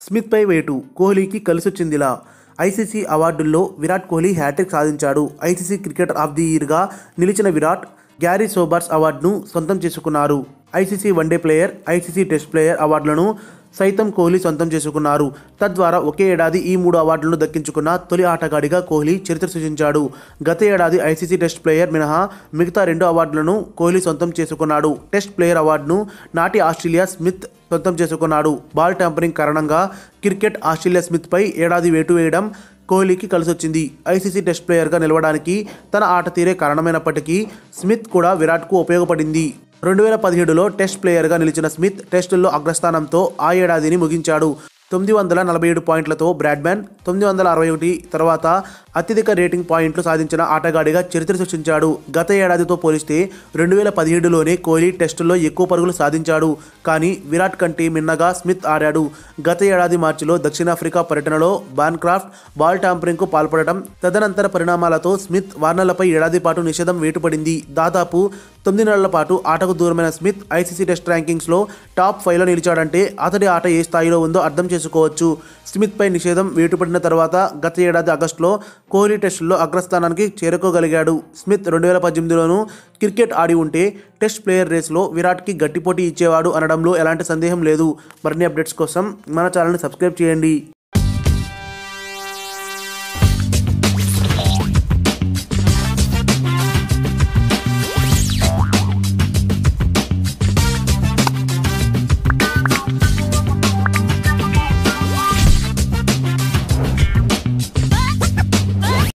స్మిత్పై వేటు కోహ్లీకి కలిసొచ్చిందిలా. ICC అవార్డుల్లో Virat Kohli hat trick సాధించాడు. ఐసీసీ క్రికెటర్ ఆఫ్ ది ఇయర్గా నిలిచిన విరాట్ గ్యారీ సోబర్స్ అవార్డును సొంతం చేసుకున్నారు. ICC one day player, ICC test player అవార్డులను సైతం కోహ్లీ సొంతం చేసుకున్నారు. తద్వారా ఒకే ఏడాది ఈ 3 అవార్డులను దక్కించుకున్న తొలి ఆటగాడిగా కోహ్లీ చరిత్ర సృష్టించాడు. గత ఏడాది ఐసీసీ టెస్ట్ ప్లేయర్ మినహా మిగతా 2 అవార్డులను కోహ్లీ సొంతం చేసుకున్నాడు. టెస్ట్ ప్లేయర్ అవార్డును నాటి ఆస్ట్రేలియా స్మిత్ సొంతం చేసుకున్నాడు. బాల్ ట్యాంపరింగ్ కారణంగా క్రికెట్ ఆస్ట్రేలియా స్మిత్పై ఏడాది వేటు వేయడం కోహ్లీకి కలిసొచ్చింది. ఐసీసీ టెస్ట్ ప్లేయర్గా నిలవడానికి తన ఆట తీరే కారణమైనప్పటికీ స్మిత్ కూడా విరాట్కు ఉపయోగపడింది. 2017లో టెస్ట్ ప్లేయర్గా నిలిచిన స్మిత్ టెస్టుల్లో అగ్రస్థానంతో ఆ ఏడాదిని ముగించాడు. 947 పాయింట్లతో బ్రాడ్మ్యాన్ 961 తర్వాత అత్యధిక రేటింగ్ పాయింట్లు సాధించిన ఆటగాడిగా చరిత్ర సృష్టించాడు. గత ఏడాదితో పోలిస్తే 2017లోనే కోహ్లీ టెస్టుల్లో ఎక్కువ పరుగులు సాధించాడు. కానీ విరాట్ కంటే మిన్నగా స్మిత్ ఆడాడు. గత ఏడాది మార్చిలో దక్షిణాఫ్రికా పర్యటనలో బాన్క్రాఫ్ట్ బాల్ ట్యాంపరింగ్కు పాల్పడటం, తదనంతర పరిణామాలతో స్మిత్, వార్నర్లపై ఏడాది పాటు నిషేధం వేటుపడింది. దాదాపు 9 నెలల పాటు ఆటకు దూరమైన స్మిత్ ఐసీసీ టెస్ట్ ర్యాంకింగ్స్లో టాప్ 5లో నిలిచాడంటే అతడి ఆట ఏ స్థాయిలో ఉందో అర్థం చేసుకోవచ్చు. స్మిత్పై నిషేధం వేటుపడిన తర్వాత గత ఏడాది ఆగస్టులో కోహ్లీ టెస్టుల్లో అగ్రస్థానానికి చేరుకోగలిగాడు. స్మిత్ 2018లోనూ క్రికెట్ ఆడి ఉంటే టెస్ట్ ప్లేయర్ రేసులో విరాట్కి గట్టి పోటీ ఇచ్చేవాడు అనడంలో ఎలాంటి సందేహం లేదు. మరిన్ని అప్డేట్స్ కోసం మన ఛానల్ని సబ్స్క్రైబ్ చేయండి.